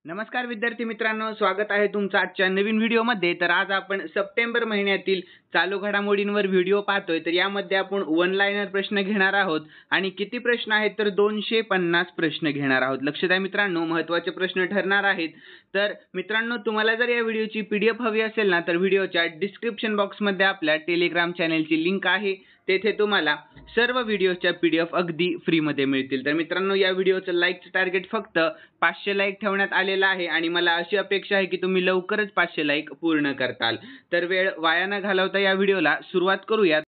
नमस्कार विद्यार्थी मित्रांनो, स्वागत आहे तुमचं आजच्या नवीन व्हिडिओमध्ये। तर आज आपण सप्टेंबर महिन्यातील चालू घडामोडींवर व्हिडिओ पाहतोय। तर यामध्ये आपण वन लाइनर प्रश्न घेणार आहोत आणि किती प्रश्न आहेत तर 250 प्रश्न घेणार आहोत। लक्ष द्या मित्रांनो, महत्त्वाचे प्रश्न ठरणार आहेत। तर मित्रांनो, तुम्हाला जर या व्हिडिओची पीडीएफ हवी असेल ना तर व्हिडिओच्या डिस्क्रिप्शन बॉक्समध्ये आपल्या टेलिग्राम चॅनलची लिंक आहे, तेथे तुम्हाला सर्व व्हिडिओच्या पीडीएफ अगदी फ्रीमध्ये मिळतील। तर मित्रांनो, या व्हिडिओचं लाईकचं टार्गेट फक्त 500 लाईक ठेवण्यात आलेलं आहे आणि मला अशी अपेक्षा आहे की तुम्ही लवकरच 500 लाईक पूर्ण करताल। तर वेळ वाया न घालवता या व्हिडिओला सुरुवात करूयात।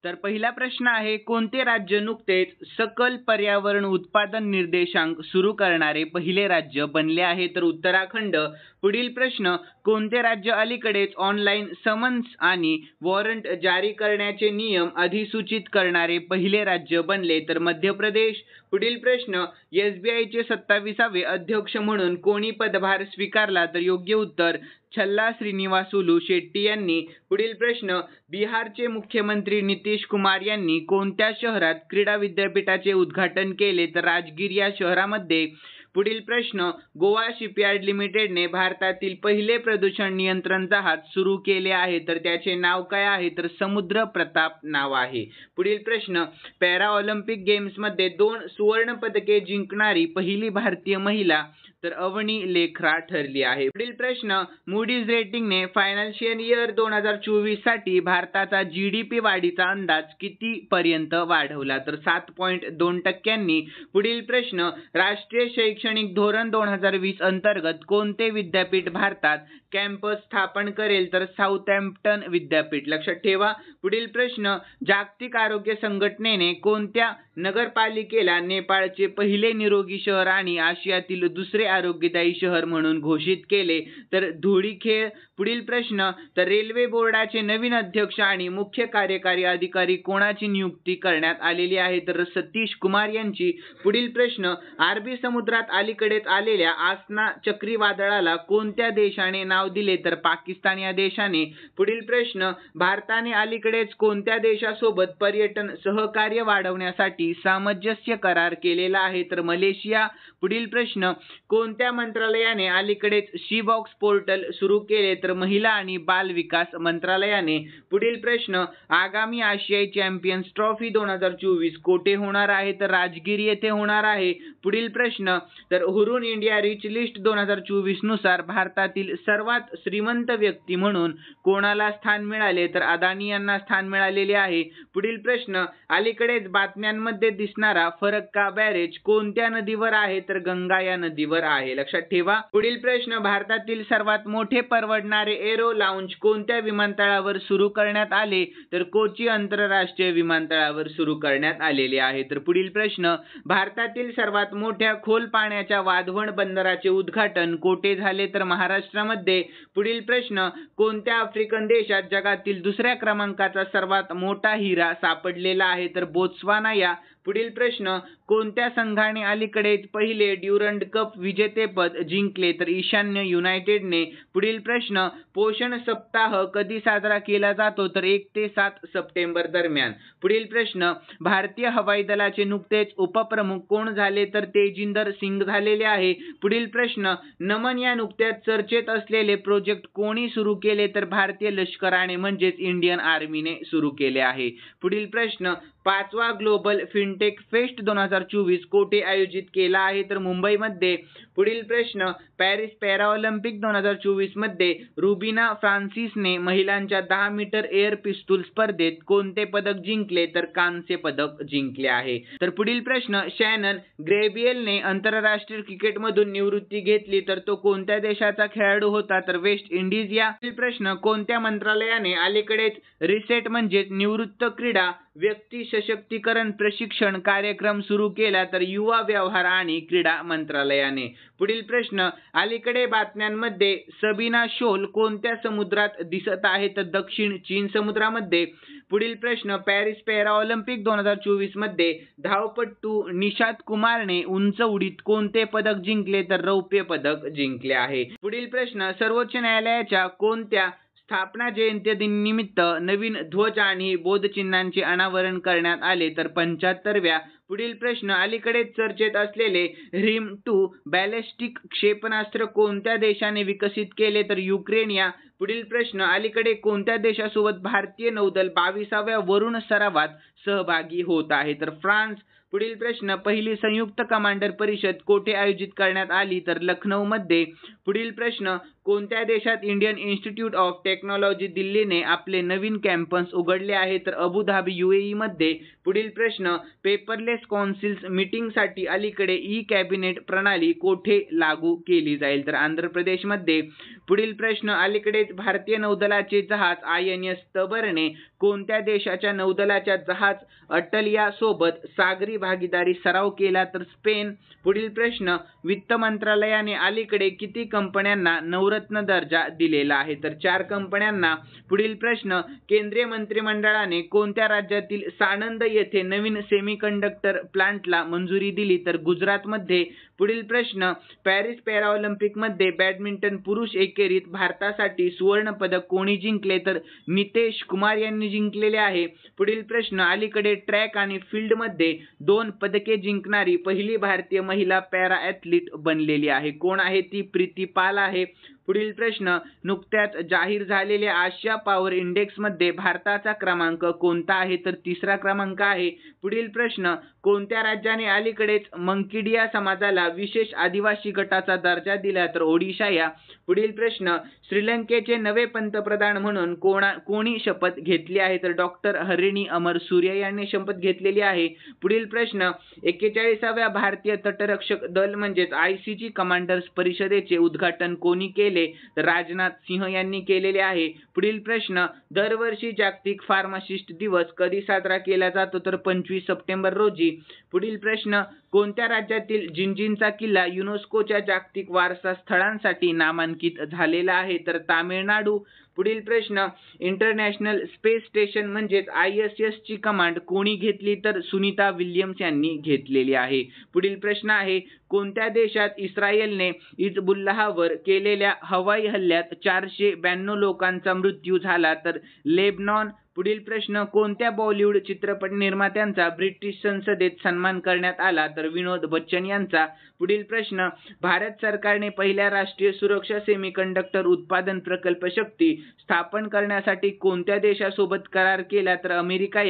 तर पहिला प्रश्न आहे, कोणते राज्य नुकतेच सकल पर्यावरण उत्पादन निर्देशांक सुरू करणारे पहिले राज्य बनले आहे? तर उत्तराखंड। पुढील प्रश्न, कोणते राज्य अलीकडेच ऑनलाईन समन्स आणि वॉरंट जारी करण्याचे नियम अधिसूचित करणारे पहिले राज्य बनले? तर मध्य प्रदेश। पुढील प्रश्न, एसबीआयचे 27वे अध्यक्ष म्हणून कोणी पदभार स्वीकारला? तर योग्य उत्तर छल्ला श्रीनिवासुलू शेट्टी यांनी। पुढील प्रश्न, बिहारचे मुख्यमंत्री नितीश कुमार यांनी कोणत्या शहरात क्रीडा विद्यापीठाचे उद्घाटन केले? तर राजगीर या शहरामध्ये। पुढील प्रश्न, गोवा शिपयार्ड लिमिटेडने भारतातील पहिले प्रदूषण नियंत्रण जहाज सुरू केले आहे, तर त्याचे नाव काय आहे? तर समुद्र प्रताप नाव आहे। पुढील प्रश्न, पॅरा ऑलिम्पिक गेम्समध्ये 2 सुवर्ण पदके जिंकणारी पहिली भारतीय महिला तर अवनी लेखरा ठरली आहे। पुढील प्रश्न, मूडीज रेटिंगने फायनान्शियल इयर 2024 साठी भारताचा जीडीपी वाढीचा अंदाज किती पर्यंत वाढवला? तर 7.2%। पुढील प्रश्न, राष्ट्रीय शैक्षणिक धोरण 2020 अंतर्गत कोणते विद्यापीठ भारतात कॅम्पस स्थापन करेल? तर साऊथहॅम्प्टन विद्यापीठ। लक्षात ठेवा। पुढील प्रश्न, जागतिक आरोग्य संघटनेने कोणत्या नगरपालिकेला नेपाळचे पहिले निरोगी शहर आणि आशियातील दुसरे आरोग्यदायी शहर म्हणून घोषित केले? तर धुळीखेळ। पुढील प्रश्न, तर रेल्वे बोर्डाचे नवीन अध्यक्ष आणि मुख्य कार्यकारी अधिकारी कोणाची नियुक्ती करण्यात आलेली आहे? तर सतीश कुमार यांची। पुढील प्रश्न, अरबी समुद्रात अलीकडेच आलेल्या आसना चक्रीवादळाला कोणत्या देशाने नाव दिले? तर पाकिस्तान या देशाने। पुढील प्रश्न, भारताने अलीकडेच कोणत्या देशासोबत पर्यटन सहकार्य वाढवण्यासाठी सामंजस्य करार केलेला आहे? तर मलेशिया। पुढील प्रश्न, कोणत्या मंत्रालयाने अलीकडेच शी बॉक्स पोर्टल सुरू केले? तर महिला आणि बाल विकास मंत्रालयाने। पुढील प्रश्न, आगामी आशियाई चॅम्पियन्स ट्रॉफी 2024 कोठे होणार आहे? तर राजगीर येथे होणार आहे। पुढील प्रश्न, तर हुरून इंडिया रिच लिस्ट 2024 नुसार भारतातील सर्वात श्रीमंत व्यक्ती म्हणून कोणाला स्थान मिळाले? तर अदानी यांना स्थान मिळालेले आहे। पुढील प्रश्न, अलीकडेच बातम्यांमध्ये दिसणारा फरक्का बॅरेज कोणत्या नदीवर आहे? तर गंगा या नदीवर आहे। लक्षात ठेवा। पुढील प्रश्न, भारतातील सर्वात मोठे परवडणारे एरो लाउंज कोणत्या विमानतळावर सुरू करण्यात आले? तर कोची आंतरराष्ट्रीय विमानतळावर सुरू करण्यात आलेले आहे। तर पुढील प्रश्न, भारतातील सर्वात मोठ्या खोल पाण्याच्या वाधवण बंदराचे उद्घाटन कोठे झाले? तर महाराष्ट्रामध्ये। पुढील प्रश्न, कोणत्या आफ्रिकन देशात जगातील दुसऱ्या क्रमांकाचा सर्वात मोठा हिरा सापडलेला आहे? तर बोत्सवाना या। पुढील प्रश्न, कोणत्या संघाने अलीकडेच पहिले ड्युरंड कप विजेतेपद जिंकले? तर ईशान्य युनायटेडने। पुढील प्रश्न, पोषण सप्ताह कधी साजरा केला जातो? तर 1 ते 7 सप्टेंबर दरम्यान। पुढील प्रश्न, भारतीय हवाई दलाचे नुकतेच उपप्रमुख कोण झाले? तर तेजिंदर सिंग झालेले आहे। पुढील प्रश्न, नमन या नुकत्याच चर्चेत असलेले प्रोजेक्ट कोणी सुरू केले? तर भारतीय लष्कराने म्हणजेच इंडियन आर्मीने सुरू केले आहे। पुढील प्रश्न, 5वा ग्लोबल फिनटेक फेस्ट 2024 कोठे आयोजित केला आहे? तर मुंबईमध्ये। पुढील प्रश्न, पॅरिस पॅरा ऑलिम्पिक 2024 मध्ये रुबिना फ्रान्सिसने महिलांच्या 10 मीटर एअर पिस्तूल स्पर्धेत कोणते पदक जिंकले? तर कांस्य पदक जिंकले आहे। तर पुढील प्रश्न, शॅनन ग्रेबियलने आंतरराष्ट्रीय क्रिकेटमधून निवृत्ती घेतली, तर तो कोणत्या देशाचा खेळाडू होता? तर वेस्ट इंडिज या। पुढील प्रश्न, कोणत्या मंत्रालयाने अलीकडेच रिसेट म्हणजेच निवृत्त क्रीडा व्यक्ती सशक्तीकरण प्रशिक्षण कार्यक्रम सुरू केला? तर युवा व्यवहार आणि क्रीडा मंत्रालयाने। पुढील प्रश्न, अलीकडे बातम्यांमध्ये सबीना शोल कोणत्या समुद्रात दिसत आहे? तर दक्षिण चीन समुद्रामध्ये। पुढील प्रश्न, पॅरिस पॅरा ऑलिम्पिक 2024 मध्ये धावपटू निशात कुमारने उंच उडीत कोणते पदक जिंकले? तर रौप्य पदक जिंकले आहे। पुढील प्रश्न, सर्वोच्च न्यायालयाच्या कोणत्या स्थापना जयंतीनिमित्त नवीन ध्वज आणि बोधचिन्हांचे अनावरण करण्यात आले? तर 75व्या पुढील प्रश्न अलीकडेच चर्चेत असलेले RIM-2 बॅलिस्टिक क्षेपणास्त्र कोणत्या देशाने विकसित केले तर युक्रेन. पुढील प्रश्न अलीकडे कोणत्या देशासोबत भारतीय नौदल 22व्या वरुण सरावात सहभागी होत आहे तर फ्रान्स. पुढील प्रश्न पहिली संयुक्त कमांडर परिषद कोठे आयोजित करण्यात आली तर लखनौमध्ये. पुढील प्रश्न कोणत्या देशात इंडियन इन्स्टिट्यूट ऑफ टेक्नॉलॉजी दिल्लीने आपले नवीन कॅम्पस उघडले आहे तर अबुधाबी UAE मध्ये. पुढील प्रश्न पेपरलेस कौन्सिल्स मीटिंगसाठी अलीकडे कॅबिनेट प्रणाली कोठे लागू केली जाईल तर आंध्र प्रदेशमध्ये. पुढील प्रश्न अलीकडेच भारतीय नौदलाचे जहाज INS तबरने कोणत्या देशाच्या नौदलाच्या जहाज अटलिया सोबत सागरी भागीदारी सराव केला तर स्पेन. पुढील प्रश्न वित्त मंत्रालयाने अलीकडे किती कंपन्यांना नवरत्न दर्जा दिलेला आहे तर 4 कंपन्यांना. पुढील प्रश्न केंद्रीय मंत्रिमंडळाने कोणत्या राज्यातील साणंद येथे नवीन सेमीकंडक्टर प्लांटला मंजुरी दिली तर गुजरातमध्ये. पुढील प्रश्न पॅरिस पॅराऑलिम्पिकमध्ये बॅडमिंटन पुरुष एकेरीत भारतासाठी सुवर्ण पदक कोणी जिंकले तर नितेश कुमार यांनी जिंकलेले आहे. पुढील प्रश्न अलीकडे ट्रॅक आणि फील्डमध्ये 2 पदके जिंकणारी पहिली भारतीय महिला पॅरा ॲथलीट बनलेली आहे. कोण आहे ती? प्रीती पाल आहे. पुढील प्रश्न नुकत्याच जाहीर झालेल्या आशिया पॉवर इंडेक्समध्ये भारताचा क्रमांक कोणता आहे तर 3रा क्रमांक आहे. पुढील प्रश्न कोणत्या राज्याने अलीकडेच मंकीडिया समाजाला विशेष आदिवासी गटाचा दर्जा दिला तर ओडिशा. पुढील प्रश्न श्रीलंकेचे नवे पंतप्रधान म्हणून कोणी शपथ घेतली आहे तर डॉक्टर हरिणी अमर सूर्य यांनी शपथ घेतलेली आहे. पुढील प्रश्न 41व्या भारतीय तटरक्षक दल म्हणजेच ICG कमांडर्स परिषदेचे उद्घाटन कोणी केले तर राजनाथ सिंह यांनी केलेले आहे. पुढील प्रश्न दरवर्षी जागतिक फार्मासिस्ट दिवस कधी साजरा केला जातो तर 25 सप्टेंबर रोजी. पुढील प्रश्न कोणत्या राज्यातील जिंजींचा किल्ला युनेस्कोच्या जागतिक वारसा स्थळांसाठी नामांकित झालेला आहे तर तामिळनाडू. पुढील प्रश्न इंटरनॅशनल स्पेस स्टेशन म्हणजेच ISS ची कमांड कोणी घेतली तर सुनीता विल्यम्स यांनी घेतलेली आहे. पुढील प्रश्न आहे कोणत्या देशात इस्रायलने हिजबुल्लाहवर केलेल्या हवाई हल्ल्यात 492 लोकांचा मृत्यू झाला तर लेबनॉन. पुढील प्रश्न कोणत्या बॉलिवूड चित्रपट निर्मात्यांचा ब्रिटिश संसदेत सन्मान करण्यात आला तर विनोद बच्चन यांचा. पुढील प्रश्न भारत सरकारने पहिल्या राष्ट्रीय सुरक्षा सेमीकंडक्टर उत्पादन प्रकल्प शक्ती स्थापन करण्यासाठी कोणत्या देशासोबत करार केला तर अमेरिका.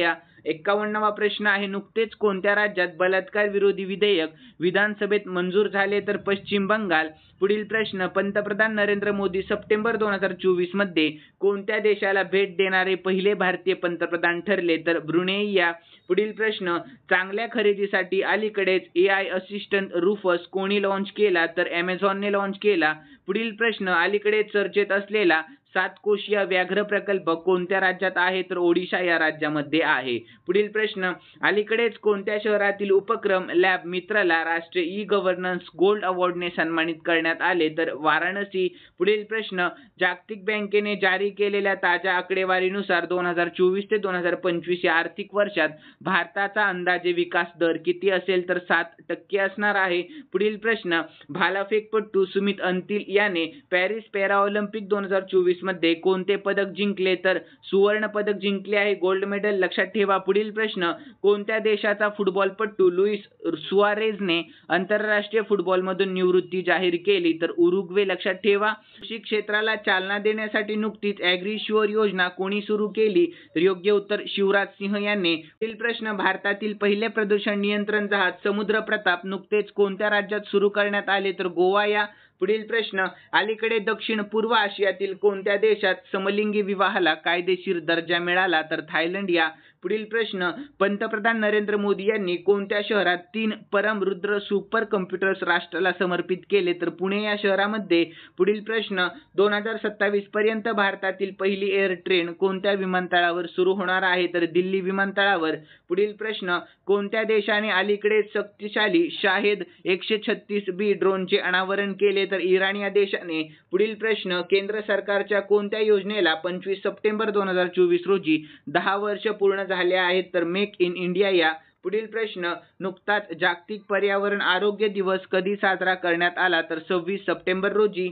51वा प्रश्न आहे नुकतेच कोणत्या राज्यात बलात्कार विरोधी विधेयक विधानसभेत मंजूर झाले तर पश्चिम बंगाल. पुढील प्रश्न पंतप्रधान नरेंद्र मोदी सप्टेंबर 2024 मध्ये कोणत्या देशाला भेट देणारे पहिले भारतीय पंतप्रधान ठरले तर ब्रुनेई. पुढील प्रश्न चांगल्या खरेदीसाठी अलीकडेच AI असिस्टंट रूफस कोणी लॉन्च केला तर Amazonने लॉन्च केला. पुढील प्रश्न अलीकडे चर्चेत असलेला 7 कोशीय व्याघ्र प्रकल्प कोणत्या राज्यात आहे तर ओडिशा या राज्यामध्ये आहे. पुढील प्रश्न अलीकडेच कोणत्या शहरातील उपक्रम लॅब मित्रला राष्ट्रीय गव्हर्नन्स गोल्ड अवॉर्डने सन्मानित करण्यात आले तर वाराणसी. पुढील प्रश्न जागतिक बँकेने जारी केलेल्या ताज्या आकडेवारीनुसार 2024 ते 2025 या आर्थिक वर्षात भारताचा अंदाजे विकास दर किती असेल तर 7% असणार आहे. पुढील प्रश्न भालाफेकपटू सुमित अंतिल याने पॅरिस पॅराऑलिम्पिक 2024 मध्ये कोणते पदक जिंकले तर सुवर्ण पदक जिंकले आहे, गोल्ड मेडल. लक्षात ठेवा. पुढील प्रश्न कोणत्या देशाचा फुटबॉलपटू लुईस सुआरेझने आंतरराष्ट्रीय फुटबॉलमधून निवृत्ती जाहीर केली तर उरुग्वे. लक्षात ठेवा. कृषी क्षेत्राला चालना देण्यासाठी नुकतीच ॲग्रीश्युअर योजना कोणी सुरू केली तर योग्य उत्तर शिवराज सिंह यांनी. पुढील प्रश्न भारतातील पहिले प्रदूषण नियंत्रण जहाज समुद्र प्रताप नुकतेच कोणत्या राज्यात सुरू करण्यात आले तर गोवा. पुढील प्रश्न अलीकडे दक्षिण पूर्व आशियातील कोणत्या देशात समलिंगी विवाहाला कायदेशीर दर्जा मिळाला तर थायलंड. पुढील प्रश्न पंतप्रधान नरेंद्र मोदी यांनी कोणत्या शहरात 3 परम रुद्र सुपर कॉम्प्युटर्स राष्ट्राला समर्पित केले तर पुणे या शहरामध्ये. पुढील प्रश्न 2027 पर्यंत भारतातील पहिली एअर ट्रेन कोणत्या विमानतळावर सुरू होणार आहे तर दिल्ली विमानतळावर. पुढील प्रश्न कोणत्या देशाने अलीकडे शक्तिशाली शाहेद 136B ड्रोनचे अनावरण केले तर इराण या देशाने. पुढील प्रश्न केंद्र सरकारच्या कोणत्या योजनेला 25 सप्टेंबर 2024 रोजी 10 वर्ष पूर्ण झाले आहेत तर मेक इन इंडिया. पुढील प्रश्न नुकताच जागतिक पर्यावरण आरोग्य दिवस कधी साजरा करण्यात आला तर 26 सप्टेंबर रोजी.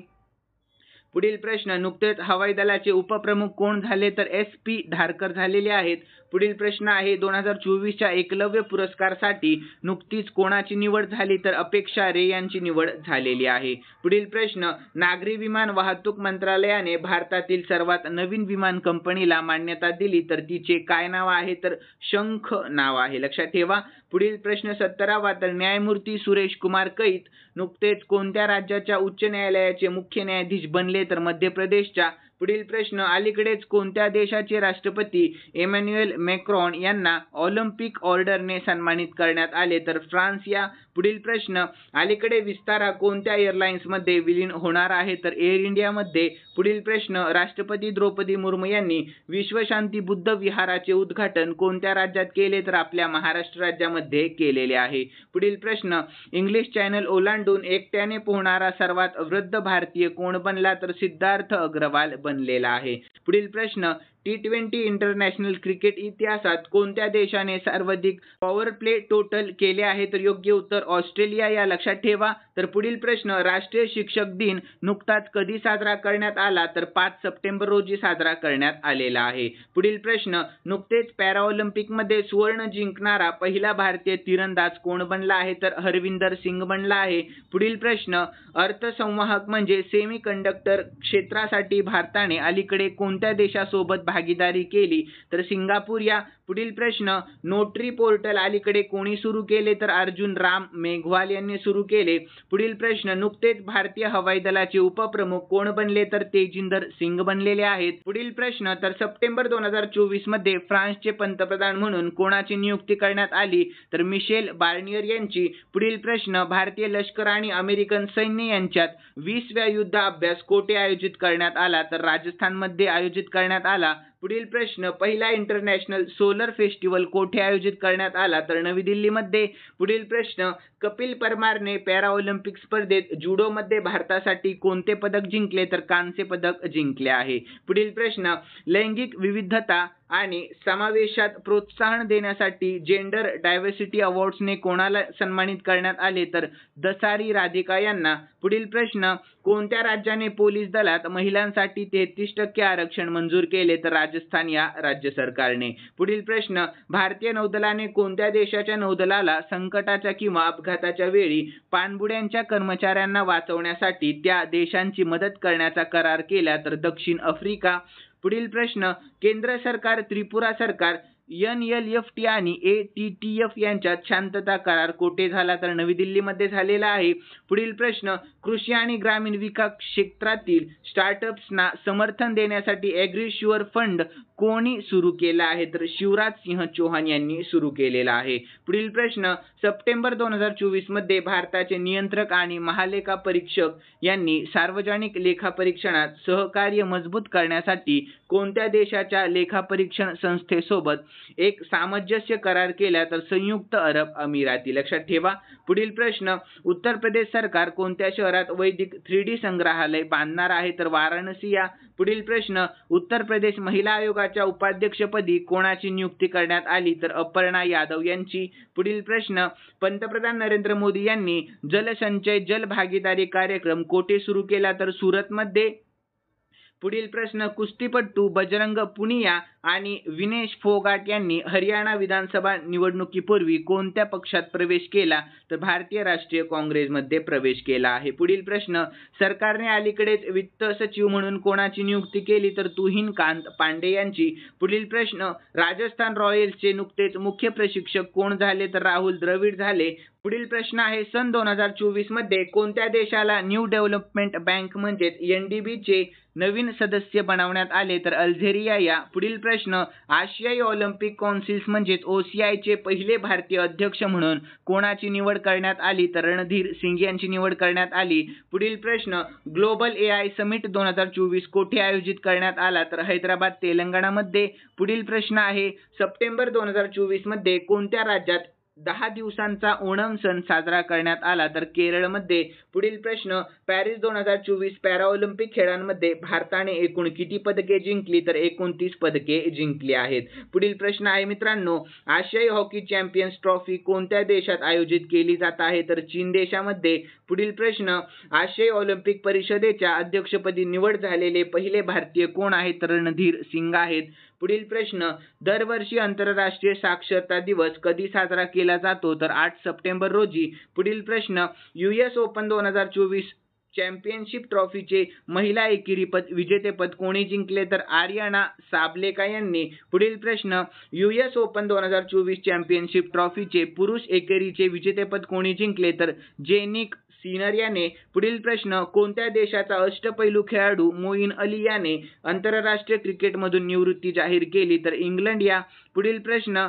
पुढील प्रश्न नुकतेच हवाई दलाचे उपप्रमुख कोण झाले तर SP धारकर झालेले आहेत. पुढील प्रश्न आहे 2024च्या एकलव्य पुरस्कारासाठी नुकतीच कोणाची निवड झाली तर अपेक्षा रे यांची निवड झालेली आहे. पुढील प्रश्न नागरी विमान वाहतूक मंत्रालयाने भारतातील सर्वात नवीन विमान कंपनीला मान्यता दिली तर तिचे काय नाव आहे तर शंख नाव आहे. लक्षात ठेवा. पुढील प्रश्न 17वा तर न्यायमूर्ती सुरेश कुमार कैत नुकतेच कोणत्या राज्याच्या उच्च न्यायालयाचे मुख्य न्यायाधीश बनले तर मध्य प्रदेशच्या. पुढील प्रश्न अलीकडेच कोणत्या देशाचे राष्ट्रपती इमॅन्युएल मॅक्रॉन यांना ऑलिम्पिक ऑर्डरने सन्मानित करण्यात आले तर फ्रान्स या. पुढील प्रश्न अलीकडे विस्तारा कोणत्या एअरलाइन्समध्ये विलीन होणार आहे तर एअर इंडियामध्ये. पुढील प्रश्न राष्ट्रपती द्रौपदी मुर्मू यांनी विश्वशांती बुद्ध विहाराचे उद्घाटन कोणत्या राज्यात केले तर आपल्या महाराष्ट्र राज्यामध्ये केलेले आहे. पुढील प्रश्न इंग्लिश चॅनल ओलांडून एकट्याने पोहणारा सर्वात वृद्ध भारतीय कोण बनला तर सिद्धार्थ अग्रवाल बनलेला आहे. पुढील प्रश्न T20 इंटरनॅशनल क्रिकेट इतिहासात कोणत्या देशाने सर्वाधिक पॉवर प्ले टोटल केले आहे तर योग्य उत्तर ऑस्ट्रेलिया या. लक्षात ठेवा. तर पुढील प्रश्न राष्ट्रीय शिक्षक दिन नुकताच कधी साजरा करण्यात आला तर 5 सप्टेंबर रोजी साजरा करण्यात आलेला आहे. पुढील प्रश्न नुकतेच पॅराऑलिम्पिकमध्ये सुवर्ण जिंकणारा पहिला भारतीय तिरंदाज कोण बनला आहे तर हरविंदर सिंग बनला आहे. पुढील प्रश्न अर्थसंवाहक म्हणजे सेमीकंडक्टर क्षेत्रासाठी भारताने अलीकडे कोणत्या देशासोबत भागीदारी केली तर सिंगापूर या. पुढील प्रश्न नोटरी पोर्टल अलीकडे कोणी सुरू केले तर अर्जुन राम मेघवाल यांनी सुरू केले. पुढील प्रश्न नुकतेच भारतीय हवाई दलाचे उपप्रमुख कोण बनले तर तेजिंदर सिंग बनलेले आहेत. पुढील प्रश्न तर सप्टेंबर 2024 मध्ये फ्रान्सचे पंतप्रधान म्हणून कोणाची नियुक्ती करण्यात आली तर मिशेल बार्नियर यांची. पुढील प्रश्न भारतीय लष्कर आणि अमेरिकन सैन्य यांच्यात 20व्या युद्ध अभ्यास कोठे आयोजित करण्यात आला तर राजस्थानमध्ये आयोजित करण्यात आला. पुढील प्रश्न पहिला इंटरनॅशनल सोलर फेस्टिवल कोठे आयोजित करण्यात आला तर नवी दिल्लीमध्ये. पुढील प्रश्न कपिल परमारने पॅराऑलिम्पिक स्पर्धेत जुडोमध्ये भारतासाठी कोणते पदक जिंकले तर कांस्य पदक जिंकले आहे. पुढील प्रश्न लैंगिक विविधता आणि समावेशात प्रोत्साहन देण्यासाठी जेंडर डायव्हर्सिटी अवॉर्ड्सने कोणाला सन्मानित करण्यात आले तर दसारी राधिका यांना. पुढील प्रश्न कोणत्या राज्याने पोलीस दलात महिलांसाठी 33% आरक्षण मंजूर केले तर राजस्थान या राज्य सरकारने. पुढील प्रश्न भारतीय नौदलाने कोणत्या देशाच्या नौदलाला संकटाच्या किंवा अपघाताच्या वेळी पाणबुड्यांच्या कर्मचाऱ्यांना वाचवण्यासाठी त्या देशांची मदत करण्याचा करार केला तर दक्षिण आफ्रिका. पुढील प्रश्न केंद्र सरकार त्रिपुरा सरकार NLFT आणि ATTF यांच्यात शांतता करार कोठे झाला तर नवी दिल्लीमध्ये झालेला आहे. पुढील प्रश्न कृषी आणि ग्रामीण विकास क्षेत्रातील स्टार्टअप्सना समर्थन देण्यासाठी ॲग्रीश्युअर फंड कोणी सुरू केला आहे तर शिवराज सिंह चौहान यांनी सुरू केलेला आहे. पुढील प्रश्न सप्टेंबर 2024 मध्ये भारताचे नियंत्रक आणि महालेखा परीक्षक यांनी सार्वजनिक लेखापरीक्षणात सहकार्य मजबूत करण्यासाठी कोणत्या देशाच्या लेखापरीक्षण संस्थेसोबत एक सामंजस्य करार केला तर संयुक्त अरब अमिराती. लक्षात ठेवा. पुढील प्रश्न उत्तर प्रदेश सरकार कोणत्या शहरात वैदिक 3D संग्रहालय बांधणार आहे तर वाराणसी या. पुढील प्रश्न उत्तर प्रदेश महिला आयोगाच्या उपाध्यक्षपदी कोणाची नियुक्ती करण्यात आली तर अपर्णा यादव यांची. पुढील प्रश्न पंतप्रधान नरेंद्र मोदी यांनी जलसंचय जल भागीदारी कार्यक्रम कोठे सुरू केला तर सुरतमध्ये. पुढील प्रश्न कुस्तीपटू बजरंग पुनिया आणि विनेश फोगाट यांनी हरियाणा विधानसभा निवडणुकीपूर्वी कोणत्या पक्षात प्रवेश केला तर भारतीय राष्ट्रीय काँग्रेसमध्ये प्रवेश केला आहे. पुढील प्रश्न सरकारने अलीकडेच वित्त सचिव म्हणून कोणाची नियुक्ती केली तर तुहिनकांत पांडे यांची. पुढील प्रश्न राजस्थान रॉयल्सचे नुकतेच मुख्य प्रशिक्षक कोण झाले तर राहुल द्रविड झाले. पुढील प्रश्न आहे सन 2024 मध्ये कोणत्या देशाला न्यू डेव्हलपमेंट बँक म्हणजेच NDB चे नवीन सदस्य बनवण्यात आले तर अल्जेरिया या. पुढील प्रश्न आशियाई ऑलिम्पिक कौन्सिल म्हणजेच OCI चे पहिले भारतीय अध्यक्ष म्हणून कोणाची निवड करण्यात आली तर रणधीर सिंग यांची निवड करण्यात आली. पुढील प्रश्न ग्लोबल AI समिट 2024 कोठे आयोजित करण्यात आला तर हैदराबाद तेलंगणामध्ये. पुढील प्रश्न आहे सप्टेंबर 2024 मध्ये कोणत्या राज्यात 10 दिवसांचा ओणम सण साजरा करण्यात आला तर केरळमध्ये. पुढील प्रश्न पॅरिस 2024 पॅराऑलिम्पिक खेळांमध्ये भारताने एकूण किती पदके जिंकली तर 29 पदके जिंकली आहेत. पुढील प्रश्न आहे मित्रांनो आशियाई हॉकी चॅम्पियन्स ट्रॉफी कोणत्या देशात आयोजित केली जात आहे तर चीन देशामध्ये. पुढील प्रश्न आशियाई ऑलिम्पिक परिषदेच्या अध्यक्षपदी निवड झालेले पहिले भारतीय कोण आहेत तर रणधीर सिंग आहेत. पुढील प्रश्न, दरवर्षी आंतरराष्ट्रीय साक्षरता दिवस कधी साजरा केला जातो? तर 8 सप्टेंबर रोजी. पुढील प्रश्न, US ओपन 2024 चॅम्पियनशिप ट्रॉफीचे महिला एकेरीपद विजेतेपद कोणी जिंकले? तर आर्याना साबलेका यांनी. पुढील प्रश्न, US ओपन 2024 चॅम्पियनशिप ट्रॉफीचे पुरुष एकेरीचे विजेतेपद कोणी जिंकले? तर जेनिक सिनर याने. पुढील प्रश्न, कोणत्या देशाचा अष्टपैलू खेळाडू मोईन अली याने आंतरराष्ट्रीय क्रिकेटमधून निवृत्ती जाहीर केली? तर इंग्लंड या. पुढील प्रश्न,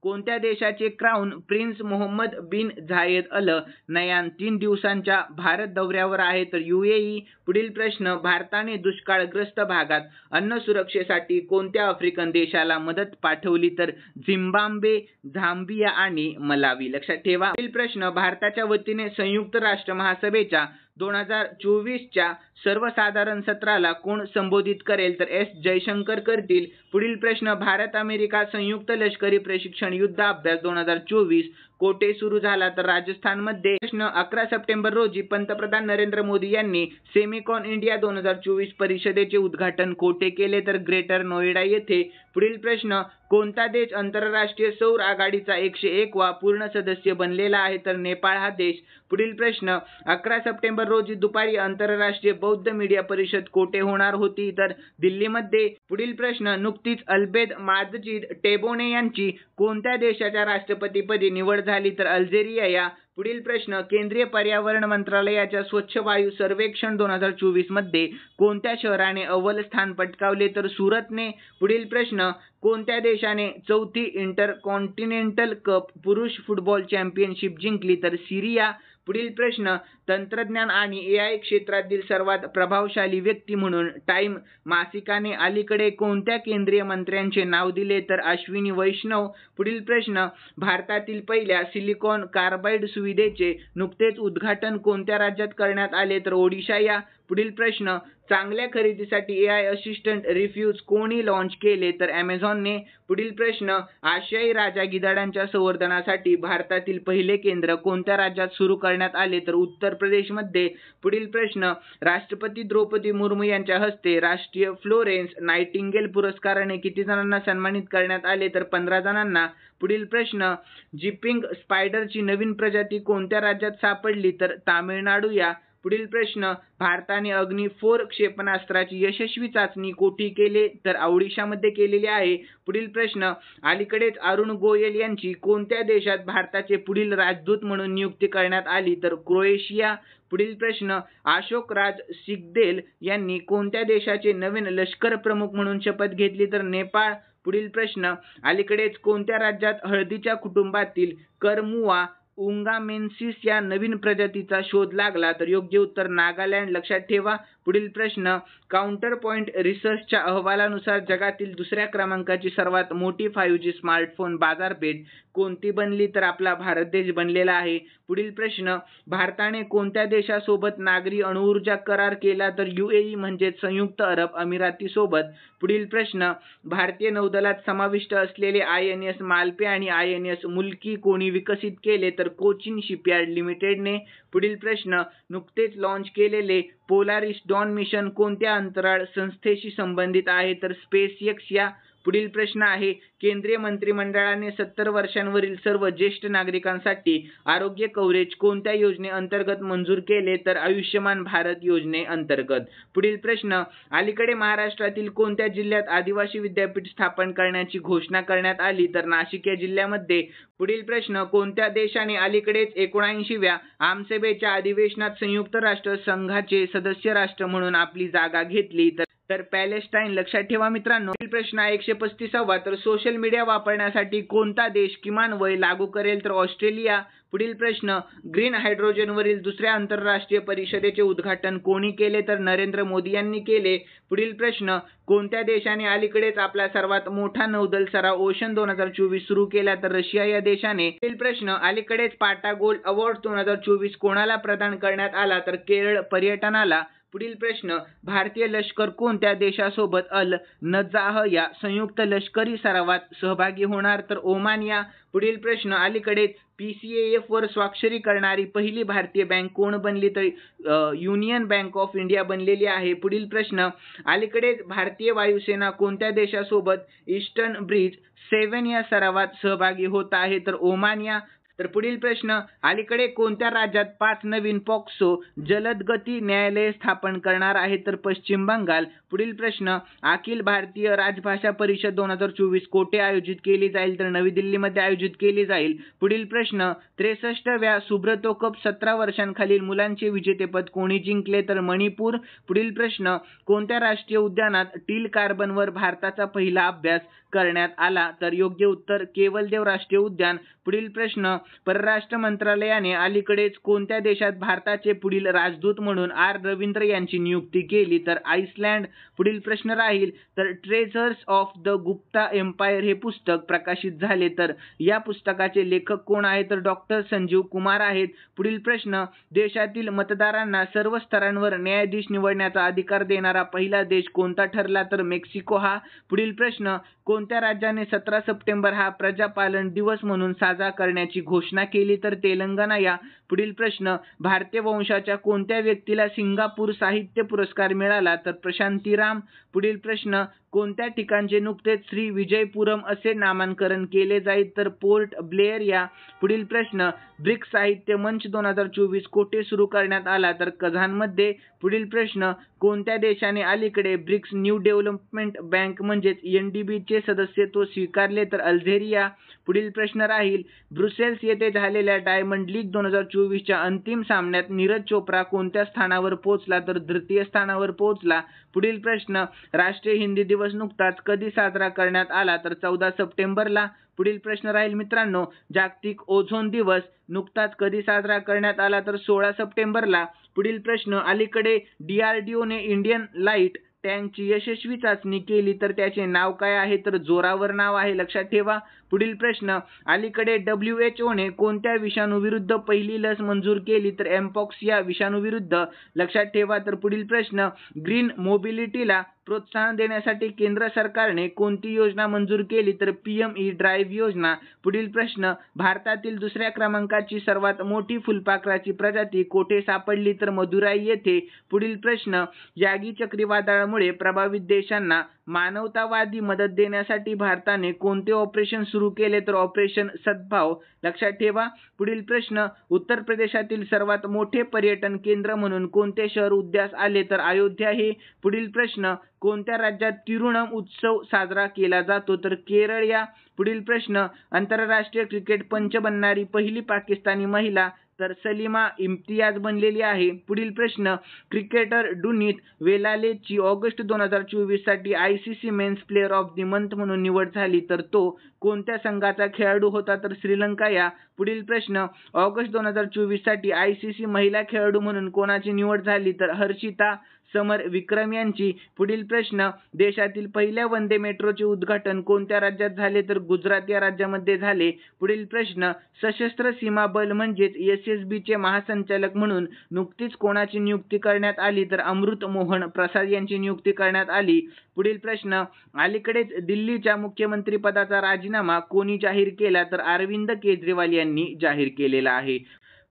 कोणत्या देशाचे क्राऊन प्रिन्स मोहम्मद बिन झायेद अल नयान 3 दिवसांच्या भारत दौऱ्यावर आहे? तर UAE. पुढील प्रश्न, भारताने दुष्काळग्रस्त भागात अन्न सुरक्षेसाठी कोणत्या आफ्रिकन देशाला मदत पाठवली? तर झिम्बाब्वे, झांबिया आणि मलावी. लक्षात ठेवा. पुढील प्रश्न, भारताच्या वतीने संयुक्त राष्ट्र महासभेच्या 2024च्या सर्वसाधारण सत्राला कोण संबोधित करेल? तर S जयशंकर करतील. पुढील प्रश्न, भारत अमेरिका संयुक्त लष्करी प्रशिक्षण युद्ध अभ्यास 2024 कोठे सुरू झाला? तर राजस्थानमध्ये. प्रश्न, 11 सप्टेंबर रोजी पंतप्रधान नरेंद्र मोदी यांनी सेमिकॉन इंडिया 2024 परिषदेचे उद्घाटन कोठे केले? तर ग्रेटर नोएडा येथे. पुढील प्रश्न, कोणता देश आंतरराष्ट्रीय सौर आघाडीचा 101 वा पूर्ण सदस्य बनलेला आहे? तर नेपाळ हा देश. पुढील प्रश्न, 11 सप्टेंबर रोजी दुपारी आंतरराष्ट्रीय बौद्ध मीडिया परिषद कोठे होणार होती? तर दिल्लीमध्ये. पुढील प्रश्न, नुकतीच अल्बेद माजिद टेबोने यांची कोणत्या देशाच्या राष्ट्रपतीपदी निवड झाली? तर अल्जेरिया या. पुढील प्रश्न, केंद्रीय पर्यावरण मंत्रालयाच्या स्वच्छ वायू सर्वेक्षण 2024 मध्ये कोणत्या शहराने अव्वल स्थान पटकावले? तर सुरतने. पुढील प्रश्न, कोणत्या देशाने 4थी इंटरकॉन्टिनेंटल कप पुरुष फुटबॉल चॅम्पियनशिप जिंकली? तर सिरिया. पुढील प्रश्न, तंत्रज्ञान आणि AI क्षेत्रातील सर्वात प्रभावशाली व्यक्ती म्हणून टाइम मासिकाने अलीकडे कोणत्या केंद्रीय मंत्र्यांचे नाव दिले? तर अश्विनी वैष्णव. पुढील प्रश्न, भारतातील पहिल्या सिलिकॉन कार्बाइड सुविधेचे नुकतेच उद्घाटन कोणत्या राज्यात करण्यात आले? तर ओडिशा या. पुढील प्रश्न, चांगल्या खरेदीसाठी AI असिस्टंट रिफ्यूज कोणी लॉन्च केले? तर Amazonने. पुढील प्रश्न, आशियाई राजा गिधाडांच्या संवर्धनासाठी भारतातील पहिले केंद्र कोणत्या राज्यात सुरू करण्यात आले? तर उत्तर प्रदेशमध्ये. पुढील प्रश्न, राष्ट्रपती द्रौपदी मुर्मू यांच्या हस्ते राष्ट्रीय फ्लोरेन्स नाइटिंगेल पुरस्काराने किती जणांना सन्मानित करण्यात आले? तर 15 जणांना. पुढील प्रश्न, जिपिंग स्पायडरची नवीन प्रजाती कोणत्या राज्यात सापडली? तर तामिळनाडू या. पुढील प्रश्न, भारताने अग्नी 4 क्षेपणास्त्राची यशस्वी चाचणी कोठे केली? तर ओडिशामध्ये केलेली आहे. पुढील प्रश्न, अलीकडेच अरुण गोयल यांची कोणत्या देशात भारताचे पुढील राजदूत म्हणून नियुक्ती करण्यात आली? तर क्रोएशिया. पुढील प्रश्न, अशोक राज सिंगदेल यांनी कोणत्या देशाचे नवीन लष्कर प्रमुख म्हणून शपथ घेतली? तर नेपाळ. पुढील प्रश्न, अलीकडेच कोणत्या राज्यात हळदीच्या कुटुंबातील करमुआ उंगामेन्सिस या नवीन प्रजातीचा शोध लागला? तर योग्य उत्तर नागालँड. लक्षात ठेवा. पुढील प्रश्न, काउंटर पॉइंट रिसर्चच्या अहवालानुसार जगातील दुसऱ्या क्रमांकाची सर्वात मोठी 5G स्मार्टफोन बाजारपेठ कोणती बनली? तर आपला भारत देश बनलेला आहे. पुढील प्रश्न, भारताने कोणत्या देशासोबत नागरी अणुऊर्जा करार केला? तर UAE म्हणजे संयुक्त अरब अमिराती सोबत. पुढील प्रश्न, भारतीय नौदलात समाविष्ट असलेले INS मालपे आणि INS मुल्की कोणी विकसित केले? तर कोचिन शिपयार्ड लिमिटेडने. पुढील प्रश्न, नुकतेच लॉन्च केलेले पोलारिस डॉन मिशन कोणत्या अंतराळ संस्थेशी संबंधित आहे? तर SpaceX या. पुढील प्रश्न आहे, केंद्रीय मंत्रिमंडळाने 70 वर्षांवरील सर्व ज्येष्ठ नागरिकांसाठी आरोग्य कव्हरेज कोणत्या योजनेअंतर्गत मंजूर केले? तर आयुष्यमान भारत योजनेअंतर्गत. पुढील प्रश्न, अलीकडे महाराष्ट्रातील कोणत्या जिल्ह्यात आदिवासी विद्यापीठ स्थापन करण्याची घोषणा करण्यात आली? तर नाशिक या जिल्ह्यामध्ये. पुढील प्रश्न, कोणत्या देशाने अलीकडेच 79व्या आमसभेच्या अधिवेशनात संयुक्त राष्ट्र संघाचे सदस्य राष्ट्र म्हणून आपली जागा घेतली? तर पॅलेस्टाईन. लक्षात ठेवा मित्रांनो. पुढील प्रश्न आहे 135वा, तर सोशल मीडिया वापरण्यासाठी कोणता देश किमान वय लागू करेल? तर ऑस्ट्रेलिया. पुढील प्रश्न, ग्रीन हायड्रोजनवरील दुसऱ्या आंतरराष्ट्रीय परिषदेचे उद्घाटन कोणी केले? तर नरेंद्र मोदी यांनी केले. पुढील प्रश्न, कोणत्या देशाने अलीकडेच आपला सर्वात मोठा नौदल सराव ओशन 2024 सुरू केला? तर रशिया या देशाने. पुढील प्रश्न, अलीकडेच पाटा गोल्ड अवॉर्ड 2024 कोणाला प्रदान करण्यात आला? तर केरळ पर्यटनाला. पुढील प्रश्न, भारतीय लष्कर कोणत्या देशासोबत अल नजाह या संयुक्त लष्करी सरावात सहभागी होणार? तर ओमान या. पुढील प्रश्न, अलीकडेच PCAF वर स्वाक्षरी करणारी पहिली भारतीय बँक कोण बनली? तर युनियन बँक ऑफ इंडिया बनलेली आहे. पुढील प्रश्न, अलीकडेच भारतीय वायुसेना कोणत्या देशासोबत ईस्टर्न ब्रिज 7 या सरावात सहभागी होत आहे? तर ओमान या. तर पुढील प्रश्न, अलीकडे कोणत्या राज्यात 5 नवीन पॉक्सो जलद गती न्यायालये स्थापन करणार आहे? तर पश्चिम बंगाल. पुढील प्रश्न, अखिल भारतीय राजभाषा परिषद 2024 कोठे आयोजित केली जाईल? तर नवी दिल्लीमध्ये आयोजित केली जाईल. पुढील प्रश्न, 63व्या सुब्रतो कप 17 वर्षांखालील मुलांचे विजेतेपद कोणी जिंकले? तर मणिपूर. पुढील प्रश्न, कोणत्या राष्ट्रीय उद्यानात टील कार्बनवर भारताचा पहिला अभ्यास करण्यात आला? तर योग्य उत्तर केवलदेव राष्ट्रीय उद्यान. पुढील प्रश्न, परराष्ट्र मंत्रालयाने अलीकडेच कोणत्या देशात भारताचे पुढील राजदूत म्हणून R रवींद्र यांची नियुक्ती केली? तर आइसलँड. पुढील प्रश्न राहील, तर ट्रेझर्स ऑफ द गुप्ता एम्पायर हे पुस्तक प्रकाशित झाले, तर या पुस्तकाचे लेखक कोण आहेत? तर डॉक्टर संजीव कुमार आहेत. पुढील प्रश्न, देशातील मतदारांना सर्व स्तरांवर न्यायाधीश निवडण्याचा अधिकार देणारा पहिला देश कोणता ठरला? तर मेक्सिको हा. पुढील प्रश्न, कोणत्या राज्याने 17 सप्टेंबर हा प्रजापालन दिवस म्हणून साजरा करण्याची घोषणा केली? तर तेलंगणा या. पुढील प्रश्न, भारतीय वंशाच्या कोणत्या व्यक्तीला सिंगापूर साहित्य पुरस्कार मिळाला? तर प्रशांतीराम. पुढील प्रश्न, कोणत्या ठिकाणचे नुकतेच श्री विजयपुरम असे नामांकरण केले जाईल? तर पोर्ट ब्लेअर या. पुढील प्रश्न, ब्रिक्स साहित्य मंच 2024 कोठे सुरू करण्यात आला? तर कझानमध्ये. पुढील प्रश्न, कोणत्या देशाने अलीकडे ब्रिक्स न्यू डेव्हलपमेंट बँक म्हणजेच NDB चे सदस्यत्व स्वीकारले? तर अल्जेरिया. पुढील प्रश्न राहील, ब्रुसेल्स येथे झालेल्या डायमंड लीग 2024च्या अंतिम सामन्यात नीरज चोप्रा कोणत्या स्थानावर पोहोचला? तर तृतीय स्थानावर पोहोचला. पुढील प्रश्न, राष्ट्रीय हिंदी दिवस नुकताच कधी साजरा करण्यात आला? तर 14 सप्टेंबरला. पुढील प्रश्न राहील मित्रांनो, जागतिक ओझोन दिवस नुकताच कधी साजरा करण्यात आला? तर 16 सप्टेंबरला. पुढील प्रश्न, अलीकडे DRDOने इंडियन लाईट टँकची यशस्वी चाचणी केली, तर त्याचे नाव काय आहे? तर जोरावर नाव आहे, लक्षात ठेवा. पुढील प्रश्न, अलीकडे WHOने कोणत्या विषाणूविरुद्ध पहिली लस मंजूर केली? तर एम्पॉक्स या विषाणूविरुद्ध, लक्षात ठेवा. तर पुढील प्रश्न, ग्रीन मोबिलिटीला प्रोत्साहन देण्यासाठी केंद्र सरकारने कोणती योजना मंजूर केली? तर PME ड्राईव्ह योजना. पुढील प्रश्न, भारतातील दुसऱ्या क्रमांकाची सर्वात मोठी फुलपाखराची प्रजाती कोठे सापडली? तर मदुराई येथे. पुढील प्रश्न, यागी चक्रीवादळामुळे प्रभावित देशांना मानवतावादी मदत देण्यासाठी भारताने कोणते ऑपरेशन सुरू केले? तर ऑपरेशन सद्भाव, लक्षात ठेवा. पुढील प्रश्न, उत्तर प्रदेशातील सर्वात मोठे पर्यटन केंद्र म्हणून कोणते शहर उदयास आले? तर अयोध्या हे. पुढील प्रश्न, कोणत्या राज्यात तिरुनम उत्सव साजरा केला जातो? तर केरळ या. पुढील प्रश्न, आंतरराष्ट्रीय क्रिकेट पंच बनणारी पहिली पाकिस्तानी महिला? तर सलीमा इम्तियाज बनलेली आहे. पुढील प्रश्न, क्रिकेटर डुनित वेलालेची ऑगस्ट 2024 साठी ICC men's player of the month म्हणून निवड झाली, तर तो कोणत्या संघाचा खेळाडू होता? तर श्रीलंका या. पुढील प्रश्न, ऑगस्ट 2024 साठी ICC महिला खेळाडू म्हणून कोणाची निवड झाली? तर हर्षिता समर विक्रम यांची. पुढील प्रश्न, देशातील पहिल्या वंदे मेट्रोचे उद्घाटन कोणत्या राज्यात झाले? तर गुजरात या राज्यामध्ये झाले. पुढील प्रश्न, सशस्त्र सीमा बल म्हणजेच SSB चे महासंचालक म्हणून नुकतीच कोणाची नियुक्ती करण्यात आली? तर अमृत मोहन प्रसाद यांची नियुक्ती करण्यात आली. पुढील प्रश्न, अलीकडेच दिल्लीच्या मुख्यमंत्री पदाचा राजीनामा कोणी जाहीर केला? तर अरविंद केजरीवाल यांनी जाहीर केलेला आहे.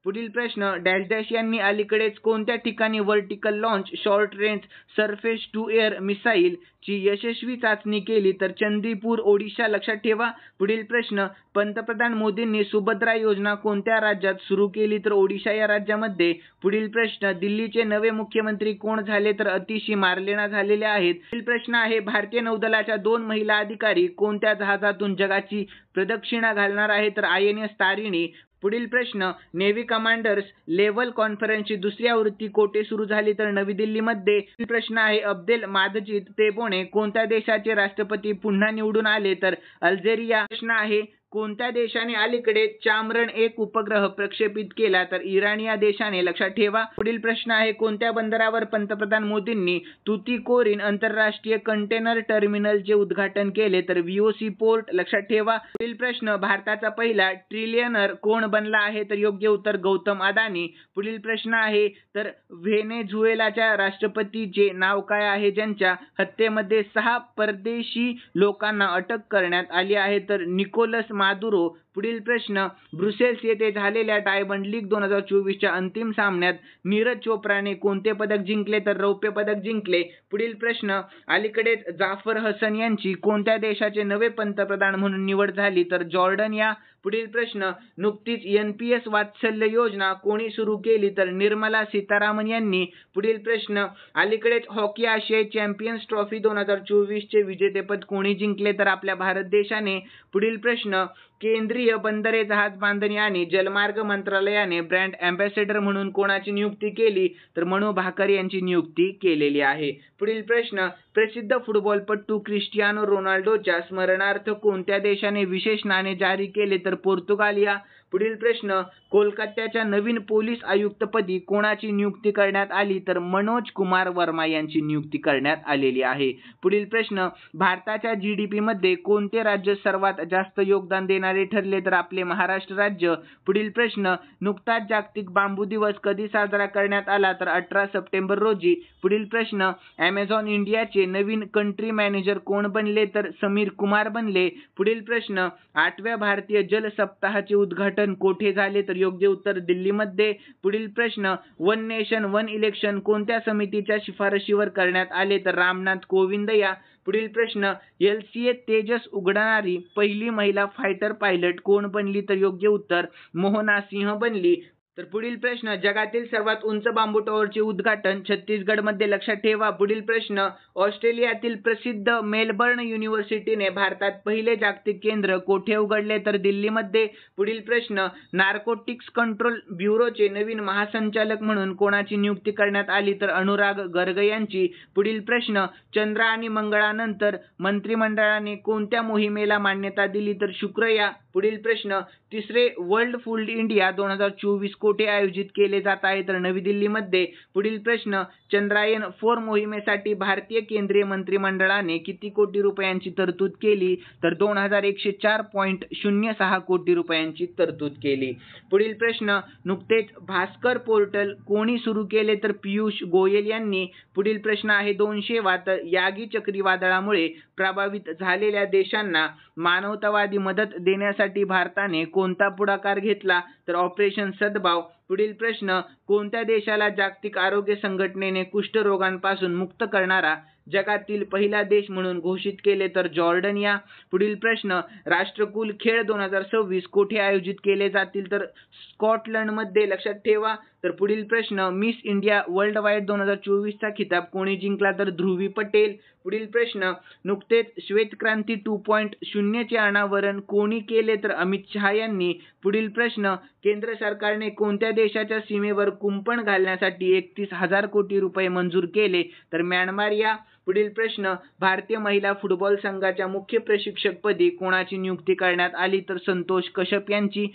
पुढील प्रश्न, डॅश डॅश यांनी अलीकडेच कोणत्या ठिकाणी vertical launch short range surface to air missile ची यशस्वी चाचणी केली? तर चंदीपूर ओडिशा, लक्षात ठेवा. पुढील प्रश्न, पंतप्रधान मोदींनी सुभद्रा योजना कोणत्या राज्यात सुरू केली? तर ओडिशा या राज्यामध्ये. पुढील प्रश्न, दिल्लीचे नवे मुख्यमंत्री कोण झाले? तर अतिशी मार्लेना झालेले आहेत. पुढील प्रश्न आहे, भारतीय नौदलाच्या 2 महिला अधिकारी कोणत्या जहाजातून जगाची प्रदक्षिणा घालणार आहे? तर INS तारिणी. पुढील प्रश्न, नेव्ही कमांडर्स लेव्हल कॉन्फरन्सची दुसरी आवृत्ती कोठे सुरू झाली? तर नवी दिल्लीमध्ये. पुढील प्रश्न आहे, अब्देल मादजीद टेबोने कोणत्या देशाचे राष्ट्रपती पुन्हा निवडून आले? तर अल्जेरिया. प्रश्न आहे, कोणत्या देशाने अलीकडे चांद्रयान-1 उपग्रह प्रक्षेपित केला? तर इराण या देशाने. लक्षात ठेवा. पुढील प्रश्न आहे, कोणत्या बंदरावर पंतप्रधान मोदींनी तुतीकोरीन आंतरराष्ट्रीय कंटेनर टर्मिनलचे उद्घाटन केले? तर VOC पोर्ट. लक्षात ठेवा. पुढील प्रश्न, भारताचा पहिला ट्रिलियनर कोण बनला आहे? तर योग्य उत्तर गौतम अदानी. पुढील प्रश्न आहे, तर व्हेनेझुएलाच्या राष्ट्रपतीचे नाव काय आहे ज्यांच्या हत्येमध्ये 6 परदेशी लोकांना अटक करण्यात आली आहे? तर निकोलस मादुरो. पुढील प्रश्न, ब्रुसेल्स येथे झालेल्या डायमंड लीग 2024च्या अंतिम सामन्यात नीरज चोप्राने कोणते पदक जिंकले? तर रौप्य पदक जिंकले. पुढील प्रश्न, अलीकडेच जाफर हसन यांची कोणत्या देशाचे नवे पंतप्रधान म्हणून निवड झाली? तर जॉर्डन या. पुढील प्रश्न, नुकतीच NPS वात्सल्य योजना कोणी सुरू केली? तर निर्मला सीतारामन यांनी. पुढील प्रश्न, अलीकडेच हॉकी आशियाई चॅम्पियन्स ट्रॉफी 2024चे विजेतेपद कोणी जिंकले? तर आपल्या भारत देशाने. पुढील प्रश्न, केंद्रीय बंदरे, जहाज बांधणी आणि जलमार्ग मंत्रालयाने ब्रँड अँबॅसेडर म्हणून कोणाची नियुक्ती केली? तर मनू भाकर यांची नियुक्ती केलेली आहे. पुढील प्रश्न, प्रसिद्ध फुटबॉलपटू क्रिस्टियानो रोनाल्डोच्या स्मरणार्थ कोणत्या देशाने विशेष नाणे जारी केले? तर पोर्तुगालिया. पुढील प्रश्न, कोलकात्याच्या नवीन पोलीस आयुक्तपदी कोणाची नियुक्ती करण्यात आली? तर मनोज कुमार वर्मा यांची नियुक्ती करण्यात आलेली आहे. पुढील प्रश्न, भारताच्या GDP मध्ये कोणते राज्य सर्वात जास्त योगदान देणारे ठरले? तर आपले महाराष्ट्र राज्य. पुढील प्रश्न, नुकताच जागतिक बांबू दिवस कधी साजरा करण्यात आला? तर 18 सप्टेंबर रोजी. पुढील प्रश्न, Amazon इंडियाचे नवीन कंट्री मॅनेजर कोण बनले? तर समीर कुमार बनले. पुढील प्रश्न, 8व्या भारतीय जल सप्ताहाचे उद्घाटन कोठे झाले? तर योग्य उत्तर दिल्लीमध्ये. पुढील प्रश्न, वन नेशन वन इलेक्शन कोणत्या समितीच्या शिफारशीवर करण्यात आले? तर रामनाथ कोविंद या. पुढील प्रश्न, LCA तेजस उडवणारी पहिली महिला फायटर पायलट कोण बनली? तर योग्य उत्तर मोहना सिंह बनली. तर पुढील प्रश्न, जगातील सर्वात उंच बांबू टॉवरचे उद्घाटन छत्तीसगडमध्ये. लक्षात ठेवा. पुढील प्रश्न, ऑस्ट्रेलियातील प्रसिद्ध मेलबर्न युनिव्हर्सिटीने भारतात पहिले जागतिक केंद्र कोठे उघडले? तर दिल्लीमध्ये. पुढील प्रश्न, नार्कोटिक्स कंट्रोल ब्युरोचे नवीन महासंचालक म्हणून कोणाची नियुक्ती करण्यात आली? तर अनुराग गर्ग यांची. पुढील प्रश्न, चंद्र आणि मंगळानंतर मंत्रिमंडळाने कोणत्या मोहिमेला मान्यता दिली? तर शुक्र या. पुढील प्रश्न, तिसरे वर्ल्ड फूड इंडिया 2024 कोठे आयोजित केले जात आहे? तर नवी दिल्लीमध्ये. पुढील प्रश्न, चंद्रयान-4 मोहिमेसाठी भारतीय केंद्रीय मंत्रिमंडळाने किती कोटी रुपयांची तरतूद केली? तर 2104.06 कोटी रुपयांची तरतूद केली. पुढील प्रश्न, नुकतेच भास्कर पोर्टल कोणी सुरू केले? तर पियुष गोयल यांनी. पुढील प्रश्न आहे 200वा, तर यागी चक्रीवादळामुळे प्रभावित झालेल्या देशांना मानवतावादी मदत देण्यासाठी भारताने कोणता पुढाकार घेतला? तर ऑपरेशन सद्भाव. पुढील प्रश्न, कोणत्या देशाला जागतिक आरोग्य संघटनेने कुष्ठरोगांपासून मुक्त करणारा जगातील पहिला देश म्हणून घोषित केले? तर जॉर्डन या. पुढील प्रश्न, राष्ट्रकुल खेळ 2026 कोठे आयोजित केले जातील? तर स्कॉटलंडमध्ये. लक्षात ठेवा. तर पुढील प्रश्न, मिस इंडिया वर्ल्ड वाईड 2024चा खिताब कोणी जिंकला? तर ध्रुवी पटेल. पुढील प्रश्न, नुकतेच श्वेतक्रांती 2.0 चे अनावरण कोणी केले? तर अमित शहा यांनी. पुढील प्रश्न, केंद्र सरकारने कोणत्या देशाच्या सीमेवर कुंपण घालण्यासाठी 31,000 कोटी रुपये मंजूर केले? तर म्यानमार या. पुढील प्रश्न, भारतीय महिला फुटबॉल संघाच्या मुख्य प्रशिक्षकपदी कोणाची नियुक्ती करण्यात आली? तर संतोष कश्यप यांची.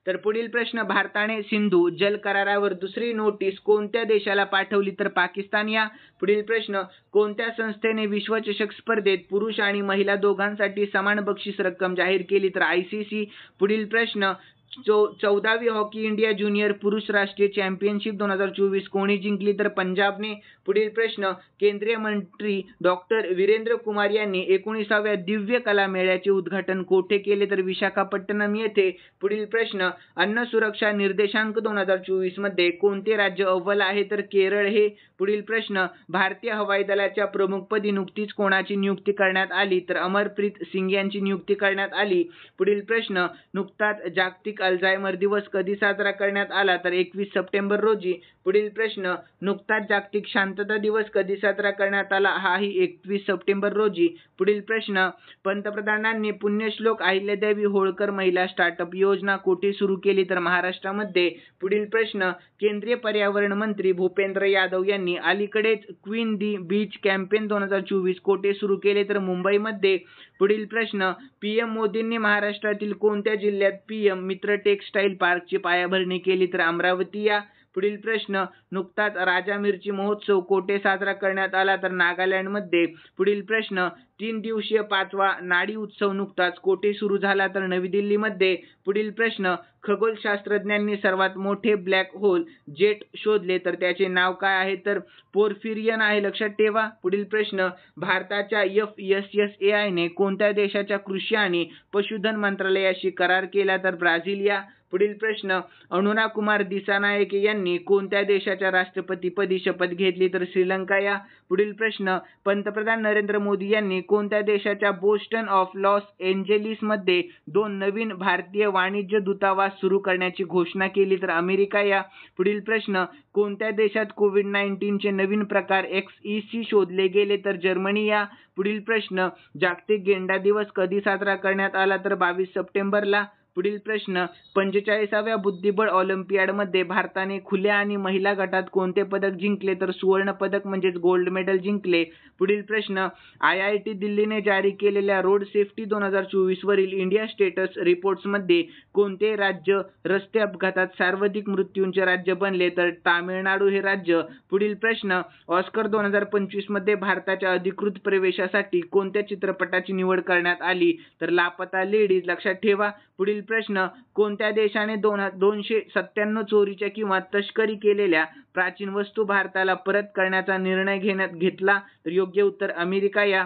तर पुढील प्रश्न, भारताने सिंधू जल करारावर दुसरी नोटीस कोणत्या देशाला पाठवली? तर पाकिस्तान या. पुढील प्रश्न, कोणत्या संस्थेने विश्वचषक स्पर्धेत पुरुष आणि महिला दोघांसाठी समान बक्षीस रक्कम जाहीर केली? तर ICC. पुढील प्रश्न, 14वी हॉकी इंडिया ज्युनियर पुरुष राष्ट्रीय चॅम्पियनशिप 2024 कोणी जिंकली? तर पंजाबने. पुढील प्रश्न, केंद्रीय मंत्री डॉक्टर वीरेंद्र कुमार यांनी 19व्या दिव्य कला मेळ्याचे उद्घाटन कोठे केले? तर विशाखापट्टणम येथे. पुढील प्रश्न, अन्न सुरक्षा निर्देशांक 2024 मध्ये कोणते राज्य अव्वल आहे? तर केरळ हे. पुढील प्रश्न, भारतीय हवाई दलाच्या प्रमुखपदी नुकतीच कोणाची नियुक्ती करण्यात आली? तर अमरप्रीत सिंग यांची नियुक्ती करण्यात आली. पुढील प्रश्न, नुकताच जागतिक अल्झायमर दिवस कधी साजरा करण्यात आला? तर 21 सप्टेंबर रोजी. पुढील प्रश्न, नुकताच जागतिक शांतता दिवस कधी साजरा करण्यात आला? हाही 21 सप्टेंबर रोजी. पुढील प्रश्न, पंतप्रधानांनी पुण्यश्लोक अहिल्यादेवी होळकर महिला स्टार्टअप योजना कोठे सुरू केली? तर महाराष्ट्रामध्ये. पुढील प्रश्न, केंद्रीय पर्यावरण मंत्री भूपेंद्र यादव यांनी यांनी अलीकडेच क्वीन दी बीच कॅम्पेन 2024 कोठे सुरू केले तर मुंबईमध्ये. पुढील प्रश्न, पीएम मोदींनी महाराष्ट्रातील कोणत्या जिल्ह्यात पीएम मित्र टेक्सटाईल पार्कची पायाभरणी केली तर अमरावती या. पुढील प्रश्न, नुकताच राजा मिरची महोत्सव कोठे साजरा करण्यात आला तर नागालँडमध्ये. पुढील प्रश्न, 3 दिवसीय 5वा नाडी उत्सव नुकताच कोठे सुरू झाला तर नवी दिल्लीमध्ये. पुढील प्रश्न, खगोलशास्त्रज्ञांनी सर्वात मोठे ब्लॅक होल जेट शोधले तर त्याचे नाव काय आहे तर पोर्फिरियन आहे, लक्षात ठेवा. पुढील प्रश्न, भारताच्या FSSAI ने कोणत्या देशाच्या कृषी आणि पशुधन मंत्रालयाशी करार केला तर ब्राझील या. पुढील प्रश्न, अनुराग कुमार दिसानायके यांनी कोणत्या देशाच्या राष्ट्रपतीपदी शपथ घेतली तर श्रीलंका या. पुढील प्रश्न, पंतप्रधान नरेंद्र मोदी यांनी कोणत्या देशाच्या बोस्टन ऑफ लॉस एंजेलिसमध्ये 2 नवीन भारतीय वाणिज्य दूतावास सुरू करण्याची घोषणा केली तर अमेरिका या. पुढील प्रश्न, कोणत्या देशात कोविड-19 नवीन प्रकार XEC शोधले गेले तर जर्मनी या. पुढील प्रश्न, जागतिक गेंडा दिवस कधी साजरा करण्यात आला तर 22 सप्टेंबरला. पुढील प्रश्न, 45व्या बुद्धिबळ ऑलिम्पियाडमध्ये भारताने खुल्या आणि महिला गटात कोणते पदक जिंकले तर सुवर्ण पदक म्हणजेच गोल्ड मेडल जिंकले. पुढील प्रश्न, IIT दिल्लीने जारी केलेल्या रोड सेफ्टी 2024 वरील इंडिया स्टेटस रिपोर्ट्समध्ये कोणते राज्य रस्ते अपघातात सर्वाधिक मृत्यूंचे राज्य बनले तर तामिळनाडू हे राज्य. पुढील प्रश्न, ऑस्कर 2025 मध्ये भारताच्या अधिकृत प्रवेशासाठी कोणत्या चित्रपटाची निवड करण्यात आली तर लापता लेडीज, लक्षात ठेवा. पुढील प्रश्न, कोणत्या देशाने 297 चोरीच्या किंवा तस्करी केलेल्या प्राचीन वस्तू भारताला परत करण्याचा निर्णय घेतला तर योग्य उत्तर अमेरिका या.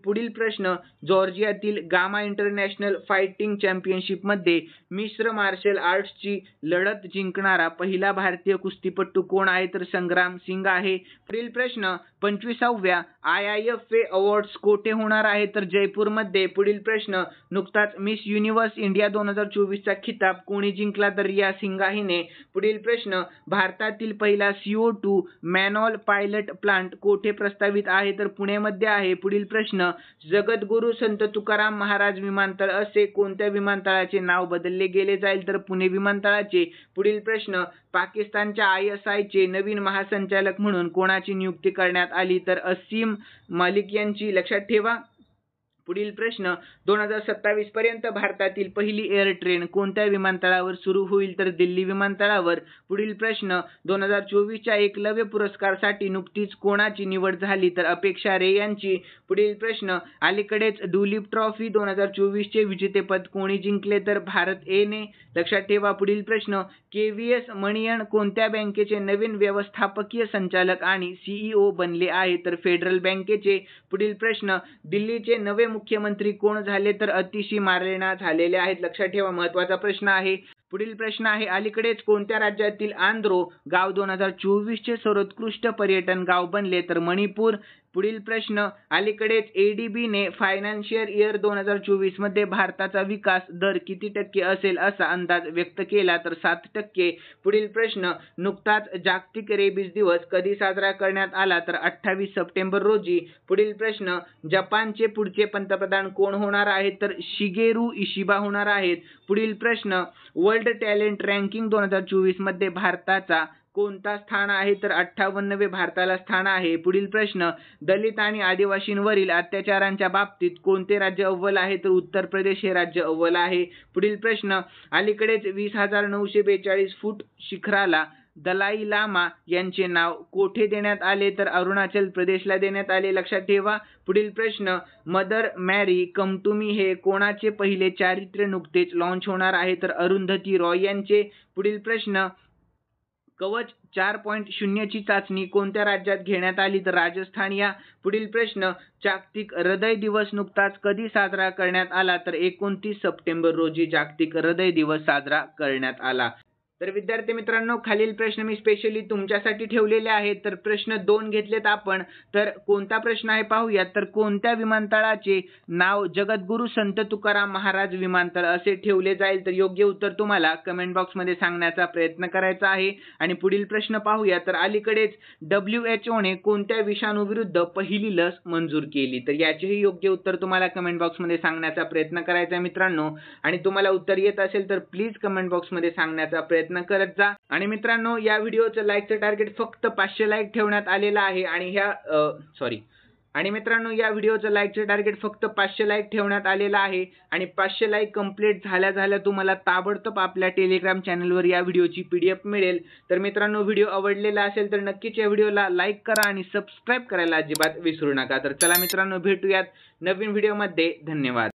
पुढील प्रश्न, जॉर्जियातील गामा इंटरनॅशनल फायटिंग चॅम्पियनशिपमध्ये मिश्र मार्शल आर्ट्सची लढत जिंकणारा पहिला भारतीय कुस्तीपटू कोण आहे तर संग्राम सिंग आहे. पुढील प्रश्न, 25व्या IIFA अवॉर्ड्स कोठे होणार आहे तर जयपूरमध्ये. पुढील प्रश्न, नुकताच मिस युनिव्हर्स इंडिया 2024चा खिताब कोणी जिंकला तर रिया सिंघ हिने. पुढील प्रश्न, भारतातील पहिला CO2 मॅनऑल पायलट प्लांट कोठे प्रस्तावित आहे तर पुणेमध्ये आहे. पुढील प्रश्न, जगद्गुरू संत तुकाराम महाराज विमानतळ असे कोणत्या विमानतळाचे नाव बदलले गेले जाईल तर पुणे विमानतळाचे. पुढील प्रश्न, पाकिस्तानच्या ISI चे नवीन महासंचालक म्हणून कोणाची नियुक्ती करण्यात आली तर असीम मलिक यांची, लक्षात ठेवा. पुढील प्रश्न, 2027 पर्यंत भारतातील पहिली एअर ट्रेन कोणत्या विमानतळावर सुरू होईल तर दिल्ली विमानतळावर. पुढील प्रश्न, 2024च्या एकलव्य पुरस्कारासाठी नुकतीच कोणाची निवड झाली तर अपेक्षा रे यांची. पुढील प्रश्न, अलीकडेच डुलीप ट्रॉफी 2024चे विजेतेपद कोणी जिंकले तर भारत ए ने, लक्षात ठेवा. पुढील प्रश्न, KVS मणियन कोणत्या बँकेचे नवीन व्यवस्थापकीय संचालक आणि CEO बनले आहे तर फेडरल बँकेचे. पुढील प्रश्न, दिल्लीचे नवे मुख्यमंत्री कोण झाले तर अतिशी मार्लेना झालेले आहेत, लक्षात ठेवा. महत्त्वाचा प्रश्न आहे. पुढील प्रश्न आहे, अलीकडेच कोणत्या राज्यातील आंध्रो गाव 2024चे सर्वोत्कृष्ट पर्यटन गाव बनले तर मणिपूर. पुढील प्रश्न, अलीकडेच ADB ने फायनान्शियल इयर 2024 मध्ये भारताचा विकास दर किती टक्के असेल असा अंदाज व्यक्त केला तर 7%. पुढील प्रश्न, नुकताच जागतिक रेबीज दिवस कधी साजरा करण्यात आला तर 28 सप्टेंबर रोजी. पुढील प्रश्न, जपानचे पुढचे पंतप्रधान कोण होणार आहेत तर शिगेरू इशिबा होणार आहेत. पुढील प्रश्न, वर्ल्ड टॅलेंट रँकिंग 2024 मध्ये भारताचा कोणता स्थान आहे तर 58वे भारताला स्थान आहे. पुढील प्रश्न, दलित आणि आदिवासींवरील अत्याचारांच्या बाबतीत कोणते राज्य अव्वल आहे तर उत्तर प्रदेश हे राज्य अव्वल आहे. पुढील प्रश्न, अलीकडेच 20,942 फूट शिखराला दलाई लामा यांचे नाव कोठे देण्यात आले तर अरुणाचल प्रदेशला देण्यात आले, लक्षात ठेवा. पुढील प्रश्न, मदर मॅरी कम टू मी हे कोणाचे पहिले चारित्र्य नुकतेच लॉन्च होणार आहे तर अरुंधती रॉय यांचे. पुढील प्रश्न, कवच 4.0 ची चाचणी कोणत्या राज्यात घेण्यात आली तर राजस्थान या. पुढील प्रश्न, जागतिक हृदय दिवस नुकताच कधी साजरा करण्यात आला तर 29 सप्टेंबर रोजी जागतिक हृदय दिवस साजरा करण्यात आला. तर विद्यार्थी मित्रांनो, खालील प्रश्न मी स्पेशली तुमच्यासाठी ठेवलेले आहेत. तर प्रश्न 2 घेतलेत आपण. तर कोणता प्रश्न आहे पाहूयात. तर कोणत्या विमानतळाचे नाव जगद्गुरू संत तुकाराम महाराज विमानतळ असे ठेवले जाईल तर योग्य उत्तर तुम्हाला कमेंट बॉक्समध्ये सांगण्याचा प्रयत्न करायचा आहे. आणि पुढील प्रश्न पाहूया. तर अलीकडेच WHO ने कोणत्या विषाणूविरुद्ध पहिली लस मंजूर केली तर याचेही योग्य उत्तर तुम्हाला कमेंट बॉक्समध्ये सांगण्याचा प्रयत्न करायचा आहे मित्रांनो. आणि तुम्हाला उत्तर येत असेल तर प्लीज कमेंट बॉक्समध्ये सांगण्याचा प्रयत्न प्रयत्न करत जा. आणि मित्रांनो, या व्हिडिओचं लाईकचं टार्गेट फक्त 500 लाईक ठेवण्यात आलेलं आहे आणि मित्रांनो, या व्हिडिओचं लाईकचं टार्गेट फक्त 500 लाईक ठेवण्यात आलेलं आहे आणि 500 लाईक कंप्लीट झाल्या तुम्हाला ताबडतोब आपल्या टेलिग्राम चॅनलवर या व्हिडिओची PDF मिळेल. तर मित्रांनो, व्हिडिओ आवडलेला असेल तर नक्कीच या व्हिडिओला लाईक करा आणि सबस्क्राईब करायला अजिबात विसरू नका. तर चला मित्रांनो, भेटूयात नवीन व्हिडिओमध्ये. धन्यवाद.